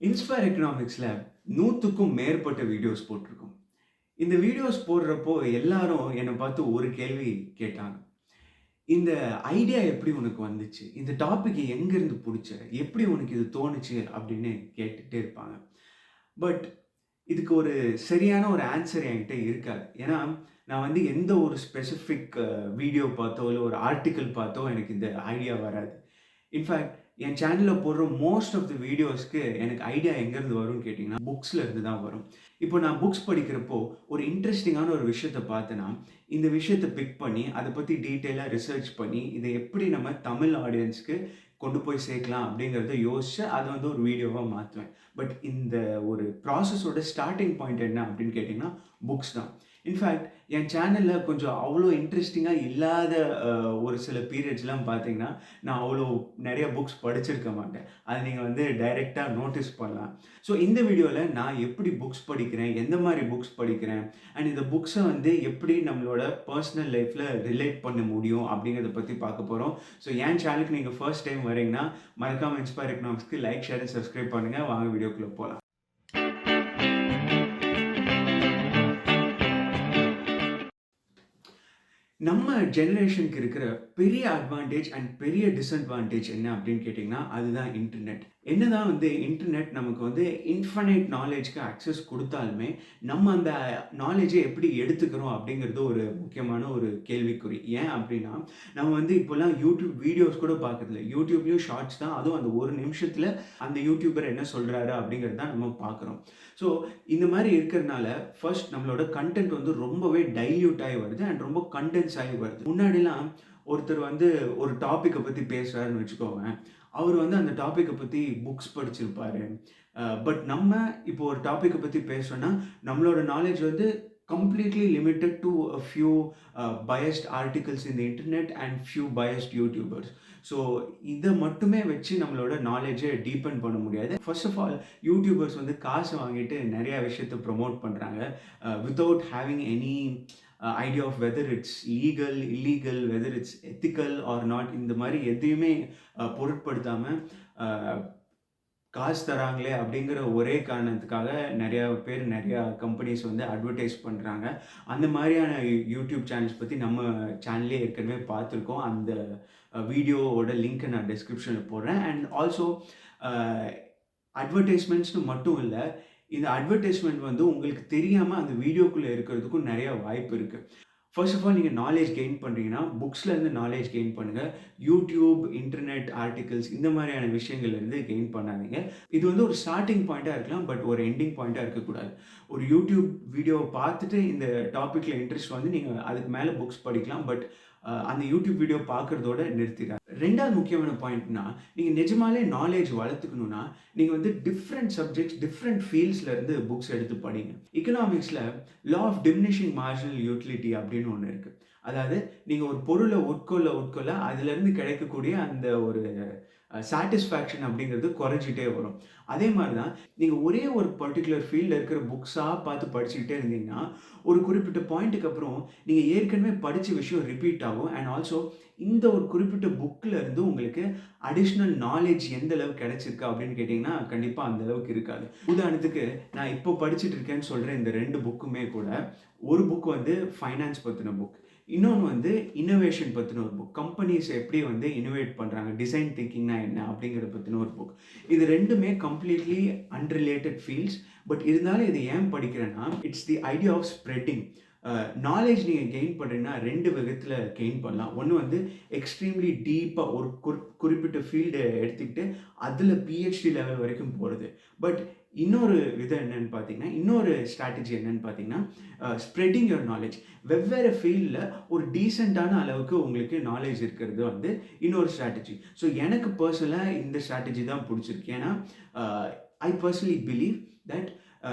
Inspire எக்கனாமிக்ஸில் 100க்கும் மேற்பட்ட videos போட்டிருக்கோம். இந்த வீடியோஸ் போடுறப்போ எல்லாரும் என்னை பார்த்து ஒரு கேள்வி கேட்டாங்க. இந்த ஐடியா எப்படி உனக்கு வந்துச்சு? இந்த டாபிக் எங்கேருந்து புடிச்ச? எப்படி உனக்கு இது தோணுச்சு? அப்படின்னு கேட்டுட்டே இருப்பாங்க. பட் இதுக்கு ஒரு சரியான ஒரு ஆன்சர் என்கிட்ட இருக்காது. ஏன்னா, நான் வந்து எந்த ஒரு ஸ்பெசிஃபிக் வீடியோ பார்த்தோ, இல்ல ஒரு ஆர்டிக்கிள் பார்த்தோ எனக்கு இந்த ஐடியா வராது. இன்ஃபேக்ட் என் சேனல்ல போடுற மோஸ்ட் ஆஃப் தி வீடியோஸ்க்கு எனக்கு ஐடியா எங்கேருந்து வரும்னு கேட்டிங்கன்னா, புக்ஸ்ல இருந்து தான் வரும். இப்போ நான் புக்ஸ் படிக்கிறப்போ, ஒரு இன்ட்ரஸ்டிங்கான ஒரு விஷயத்த பார்த்தேன்னா, இந்த விஷயத்த பிக் பண்ணி, அத பத்தி டீட்டெயிலா ரிசர்ச் பண்ணி, இத எப்படி நம்ம தமிழ் ஆடியன்ஸ்க்கு கொண்டு போய் சேர்க்கலாம் அப்படிங்கிறத யோசிச்சு, அத வந்து ஒரு வீடியோவா மாத்துவேன். பட் இந்த ஒரு ப்ராசஸோட ஸ்டார்ட்டிங் பாயிண்ட் என்ன அப்படின்னு கேட்டிங்கன்னா, புக்ஸ் தான். இன்ஃபேக்ட் என் சேனல்ல கொஞ்சம் அவ்வளோ இன்ட்ரஸ்டிங்கா இல்லாத ஒரு சில பீரியட்ஸ்லாம் பார்த்தீங்கன்னா, நான் அவ்வளோ நெறைய புக்ஸ் படிச்சிருக்க மாட்டேன். அத நீங்க வந்து டைரக்ட்டா நோட்டீஸ் பண்ணலாம். ஸோ இந்த வீடியோல நான் எப்படி புக்ஸ் படிக்கிறேன், எந்த மாரி புக்ஸ் படிக்கிறேன், அண்ட் இந்த புக்ஸ வந்து எப்படி நம்மளோட பெர்சனல் லைஃப்ல ரிலேட் பண்ண முடியும் அப்படிங்கிறத பத்தி பார்க்க போறோம். ஸோ என் சேனலுக்கு நீங்க ஃபர்ஸ்ட் டைம் வரீங்கன்னா, மறக்காம இன்ஸ்பயர் எக்கனாமிக்ஸ்க்கு லைக், ஷேர் அண்ட் சப்ஸ்கிரைப் பண்ணுங்க. வாங்க வீடியோக்குள்ள போலாம். நம்ம ஜெனரேஷனுக்கு இருக்கிற பெரிய அட்வான்டேஜ் அண்ட் பெரிய டிஸ்அட்வான்டேஜ் என்ன அப்படின்னு கேட்டிங்கன்னா, அதுதான் இன்டர்நெட். என்னதான் வந்து இன்டர்நெட் நமக்கு வந்து இன்ஃபனைட் நாலேஜ்க்கு அக்சஸ் குடுத்தாலுமே, நம்ம அந்த நாலேஜை எப்படி எடுத்துக்கிறோம் அப்படிங்கிறது ஒரு முக்கியமான ஒரு கேள்விக்குறி. ஏன் அப்படின்னா, நம்ம வந்து இப்போலாம் யூடியூப் வீடியோஸ் கூட பார்க்கறதில்ல. யூடியூப்லயும் ஷார்ட்ஸ் தான். அதுவும் அந்த ஒரு நிமிஷத்துல அந்த யூடியூபர் என்ன சொல்றாரு அப்படிங்கிறது தான் நம்ம பார்க்குறோம். ஸோ இந்த மாரி இருக்கிறனால, ஃபர்ஸ்ட் நம்மளோட கன்டென்ட் வந்து ரொம்பவே டைல்யூட் ஆகி வருது அண்ட் ரொம்ப கண்டென்ஸ் ஆகி வருது. முன்னாடிலாம் ஒருத்தர் வந்து ஒரு டாபிக்க பத்தி பேசுறாருன்னு வச்சுக்கோங்க. அவரு வந்து அந்த டாபிக்க பத்தி புக்ஸ் படிச்சிருப்பாரு. பட் நம்ம இப்போ ஒரு டாபிக்க பத்தி பேசுறோம்னா, நம்மளோட நாலேட்ஜ் வந்து completely limited to a few biased articles in the internet and few biased YouTubers. So இத மட்டுமே வச்சு நம்மளோட நாலேட்ஜ டீப்பன் பண்ண முடியாது. ஃபர்ஸ்ட் ஆஃப் ஆல் யூடியூபர்ஸ் வந்து காசு வாங்கிட்டு நெறைய விஷயத்த ப்ரமோட் பண்றாங்க. Without having any idea of whether it's legal, illegal, whether it's ethical or not இந்த மாரி எதையுமே பொருட்படுத்தாம அ காசு தராங்களே அப்படிங்கிற ஒரே காரணத்துக்காக நெறையா பேர் நெறையா கம்பெனிஸ் வந்து அட்வர்டைஸ் பண்றாங்க. அந்த மாரியான யூடியூப் சேனல்ஸ் பத்தி நம்ம சேனல்லயே ஏற்கனவே பார்த்துருக்கோம். அந்த வீடியோவோட லிங்க்க நான் டிஸ்கிரிப்ஷன்ல போடுறேன். அண்ட் ஆல்சோ அ அட்வர்டைஸ்மெண்ட்ஸ்ன்னு மட்டும் இல்ல. இந்த அட்வர்டைஸ்மென்ட் வந்து உங்களுக்கு தெரியாம அந்த வீடியோக்குள்ள இருக்கிறதுக்கும் நெறைய வாய்ப்பு இருக்கு. ஃபர்ஸ்ட் ஆஃப் ஆல் நீங்க நாலேட்ஜ் கெயின் பண்றீங்கன்னா, புக்ஸ்ல இருந்து நாலேட்ஜ் கெயின் பண்ணுங்க. யூடியூப், இன்டர்நெட் ஆர்டிகில்ஸ் இந்த மாரியான விஷயங்கள்ல இருந்து கெயின் பண்ணாதீங்க. இது வந்து ஒரு ஸ்டார்ட்டிங் பாயிண்ட்டா இருக்கலாம். பட் ஒரு எண்டிங் பாயிண்ட்டா இருக்கக்கூடாது. ஒரு யூடியூப் வீடியோவ பார்த்துட்டு இந்த டாபிக்ல இன்ட்ரெஸ்ட் வந்து நீங்க அதுக்கு மேல புக்ஸ் படிக்கலாம். பட் அந்த யூடியூப் வீடியோ பார்க்கிறதோட நிறுத்திடாதீங்க. 2வது முக்கியமான பாயிண்ட்னா, நீங்க நிஜமாலே நாலேட்ஜ் வளர்த்துக்கணும்னா, நீங்க வந்து டிஃபரண்ட் சப்ஜெக்ட்ஸ், டிஃபரண்ட் ஃபீல்ட்ஸ்ல இருந்து புக்ஸ் எடுத்து படிங்க. எக்கனாமிக்ஸ்ல law of diminishing marginal utility அப்படின்னு ஒண்ணு இருக்கு. அதாவது நீங்க ஒரு பொருள உட்கொள்ள அதிலிருந்து கிடைக்கக்கூடிய அந்த ஒரு சாட்டிஸ்ஃபேக்ஷன் அப்படிங்கிறது குறைஞ்சிட்டே வரும். அதே மாரி தான் நீங்க ஒரே ஒரு பர்ட்டிகுலர் ஃபீல்ட்ல இருக்கிற புக்ஸா பார்த்து படிச்சுக்கிட்டே இருந்தீங்கன்னா, ஒரு குறிப்பிட்ட பாயிண்ட்டுக்கு அப்புறம் நீங்க ஏற்கனவே படிச்ச விஷயம் ரிப்பீட் ஆகும். அண்ட் ஆல்சோ இந்த ஒரு குறிப்பிட்ட புக்ல இருந்து உங்களுக்கு அடிஷனல் நாலேட்ஜ் எந்த அளவுக்கு கிடைச்சிருக்கு அப்படின்னு கேட்டீங்கன்னா, கண்டிப்பா அந்த அளவுக்கு இருக்காது. உதாரணத்துக்கு நான் இப்போ படிச்சுட்டு இருக்கேன்னு சொல்ற இந்த 2 புக்குமே கூட, ஒரு புக் வந்து ஃபைனான்ஸ் பத்தின புக். இன்னொன்னு வந்து இன்னோவேஷன் பத்தின ஒரு புக். கம்பெனிஸ் எப்படி வந்து இன்னோவேட் பண்றாங்க, டிசைன் திங்கிங்னா என்ன அப்படிங்கிறத பத்தின ஒரு புக். இது 2மே கம்ப்ளீட்லி அன்ரிலேட்டட் ஃபீல்ட்ஸ். பட் இருந்தாலும் இத ஏன் படிக்கிறேன்னா, it's the idea of spreading. Knowledge நீங்க கெயின் பண்றீங்கன்னா 2 விதத்துல கெயின் பண்ணலாம். ஒண்ணு வந்து எக்ஸ்ட்ரீம்லி டீப்பா ஒரு குறிப்பிட்ட ஃபீல்ட எடுத்துக்கிட்டு, அதுல பிஹெச்டி லெவல் வரைக்கும் போறது. பட் இன்னொரு விதம் என்னன்னு பார்த்தீங்கன்னா, இன்னொரு ஸ்ட்ராட்டஜி என்னன்னு பார்த்தீங்கன்னா, ஸ்ப்ரெட்டிங் யுவர் நாலேட்ஜ். வெவ்வேறு ஃபீல்ட்ல ஒரு டீசென்ட்டான அளவுக்கு உங்களுக்கு நாலேட்ஜ் இருக்கிறது வந்து இன்னொரு ஸ்ட்ராட்டஜி. ஸோ எனக்கு பெர்சனலா இந்த ஸ்ட்ராட்டஜி தான் புடிச்சிருக்கு. ஏன்னா, அ ஐ பெர்சனலி பிலீவ் தட்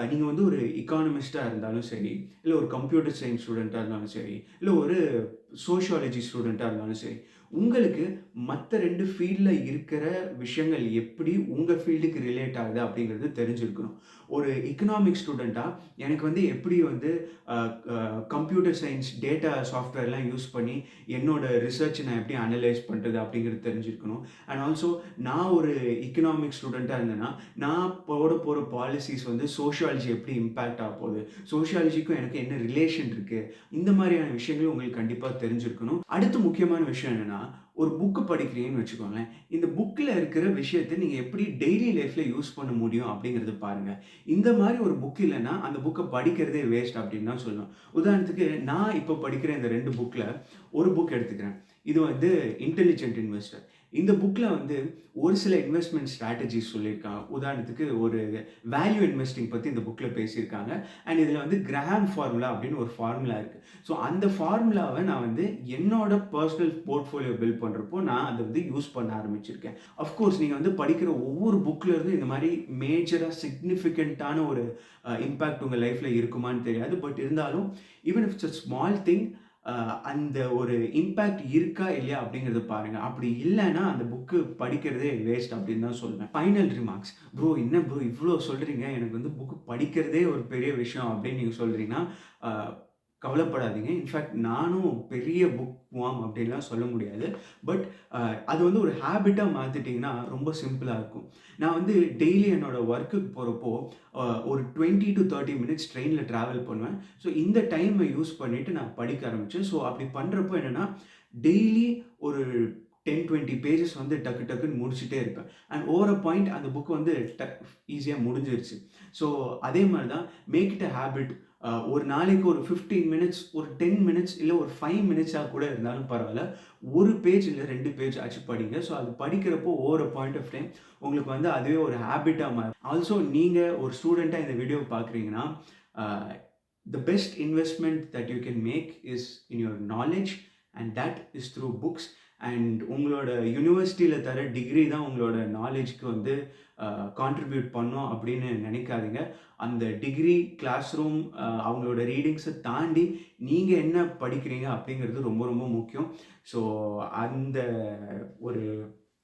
நீங்க வந்து ஒரு எக்கானமிஸ்ட்டா இருந்தாலும் சரி, இல்ல ஒரு கம்ப்யூட்டர் சயன்ஸ் ஸ்டூடெண்ட்டா இருந்தாலும் சரி, இல்ல ஒரு சோஷியாலஜி ஸ்டூடெண்ட்டா இருந்தாலும் சரி, உங்களுக்கு மத்த 2 ஃபீல்ட்ல இருக்கிற விஷயங்கள் எப்படி உங்க ஃபீல்டுக்கு ரிலேட் ஆகுது அப்படிங்கிறது தெரிஞ்சிருக்கணும். ஒரு எக்கனாமிக்ஸ் ஸ்டூடெண்ட்டா எனக்கு வந்து எப்படி வந்து அ க கம்ப்யூட்டர் சயன்ஸ், டேட்டா சாஃப்ட்வேர்லாம் யூஸ் பண்ணி என்னோட ரிசர்ச் நான் எப்படி அனலைஸ் பண்றது அப்படிங்கிறது தெரிஞ்சிருக்கணும். அண்ட் ஆல்சோ நான் ஒரு எக்கனாமிக்ஸ் ஸ்டூடெண்ட்டா இருந்தேன்னா, நான் போற பாலிசிஸ் வந்து சோஷியாலஜி எப்படி இம்பாக்ட் ஆகப்போகுது, சோஷியாலஜிக்கும் எனக்கு என்ன ரிலேஷன் இருக்கு, இந்த மாதிரியான விஷயங்கள் உங்களுக்கு கண்டிப்பா தெரிஞ்சிருக்கணும். அடுத்து முக்கியமான விஷயம் என்னன்னா, ஒரு புக் படிக்கிறீங்கன்னு வச்சுக்கோங்களேன். இந்த புக்ல இருக்கிற விஷயத்த நீங்க எப்படி டெய்லி லைஃப்ல யூஸ் பண்ண முடியும் அப்படிங்கிறத பாருங்க. இந்த மாரி ஒரு புக் இல்லன்னா, அந்த புக்க படிக்கிறதே வேஸ்ட் அப்படின்னு தான் சொல்லணும். உதாரணத்துக்கு நான் இப்போ படிக்கிற இந்த 2 புக்ல ஒரு புக் எடுத்துக்கிறேன். இது வந்து இன்டெலிஜென்ட் இன்வெஸ்டர். இந்த புக்ல வந்து ஒரு சில இன்வெஸ்ட்மென்ட் ஸ்ட்ராட்டஜிஸ் சொல்லியிருக்காங்க. உதாரணத்துக்கு ஒரு வேல்யூ இன்வெஸ்டிங் பத்தி இந்த புக்ல பேசியிருக்காங்க. அண்ட் இதுல வந்து கிரஹாம் ஃபார்முலா அப்படின்னு ஒரு ஃபார்முலா இருக்கு. ஸோ அந்த ஃபார்முலாவ நான் வந்து என்னோட பெர்சனல் போர்ட்ஃபோலியோ பில்ட் பண்றப்போ நான் அத வந்து யூஸ் பண்ண ஆரம்பிச்சிருக்கேன். ஆஃப் கோர்ஸ் நீங்க வந்து படிக்கிற ஒவ்வொரு புக்ல இருந்தும் இந்த மாரி மேஜரா சிக்னிஃபிகன்ட்டான ஒரு இம்பாக்ட் உங்க லைஃப்ல இருக்குமான்னு தெரியாது. பட் இருந்தாலும் even if it's a small thing அ அந்த ஒரு இம்பாக்ட் இருக்கா இல்லையா அப்படிங்கிறத பாருங்க. அப்படி இல்லன்னா அந்த புக்கு படிக்கிறதே வேஸ்ட் அப்படின்னு தான் சொல்வேன். Final remarks. ப்ரோ என்ன ப்ரோ இவ்ளோ சொல்றீங்க. எனக்கு வந்து புக் படிக்கிறதே ஒரு பெரிய விஷயம் அப்படின்னு நீங்க சொல்றீங்கன்னா, அ கவலைப்படாதீங்க. இன்ஃபாக்ட் நானும் பெரிய புக் வார்ம் அப்படின்லாம் சொல்ல முடியாது. பட் அ அது வந்து ஒரு ஹேபிட்டா மாத்திட்டீங்கன்னா ரொம்ப சிம்பிளா இருக்கும். நான் வந்து டெய்லி என்னோட வொர்க்குக்கு போறப்போ, ஒரு 20 டூ 30 மினிட்ஸ் ட்ரெயின்ல டிராவல் பண்ணுவேன். ஸோ இந்த டைம யூஸ் பண்ணிட்டு நான் படிக்க ஆரம்பிச்சேன். ஸோ அப்படி பண்றப்போ என்னன்னா, டெய்லி ஒரு 10, 20 பேஜஸ் வந்து டக்கு டக்குன்னு முடிச்சுட்டே இருப்பேன். அண்ட் ஓவர் அ பாயிண்ட் அந்த புக் வந்து ஈஸியா முடிஞ்சிருச்சு. ஸோ அதே மாரி தான் மேக் இட் அ ஹேபிட். ஒரு நாளைக்கு ஒரு 15 மினிட்ஸ், ஒரு 10 மினிட்ஸ் இல்ல ஒரு 5 மினிட்ஸா கூட இருந்தாலும் பரவால்ல. 1 பேஜ் இல்ல 2 பேஜ் ஆச்சு படிங்க. ஸோ அது படிக்கிறப்போ over a point of time உங்களுக்கு வந்து அதுவே ஒரு ஹேபிட்டா மாறும். ஆல்சோ நீங்க ஒரு ஸ்டூடெண்ட்டா இந்த வீடியோ பார்க்குறீங்கன்னா, அ the best investment that you can make is in your knowledge and that is through books. And உங்களோட யுனிவர்சிட்டியில தர டிகிரி தான் உங்களோட நாலேஜ்க்கு வந்து கான்ட்ரிபியூட் பண்ணும் அப்படின்னு நினைக்காதீங்க. அந்த டிகிரி, கிளாஸ் ரூம் அவங்களோட ரீடிங்ஸை தாண்டி நீங்கள் என்ன படிக்கிறீங்க அப்படிங்கிறது ரொம்ப ரொம்ப முக்கியம். ஸோ அந்த ஒரு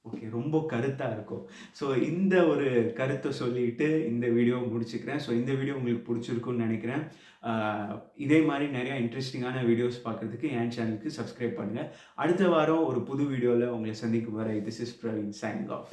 ஓகே ரொம்ப கருத்தா இருக்கும். ஸோ இந்த ஒரு கருத்த சொல்லிட்டு இந்த வீடியோவ முடிச்சுக்கிறேன். ஸோ இந்த வீடியோ உங்களுக்கு புடிச்சிருக்கும்னு நெனைக்கிறேன். ஆ இதே மாரி நெறைய இன்ட்ரஸ்டிங்கான வீடியோஸ் பார்க்கறதுக்கு என் சேனலுக்கு சப்ஸ்கிரைப் பண்ணுங்க. அடுத்த வாரம் ஒரு புது வீடியோல உங்கள சந்திக்கும் வரை this is Praveen signing off.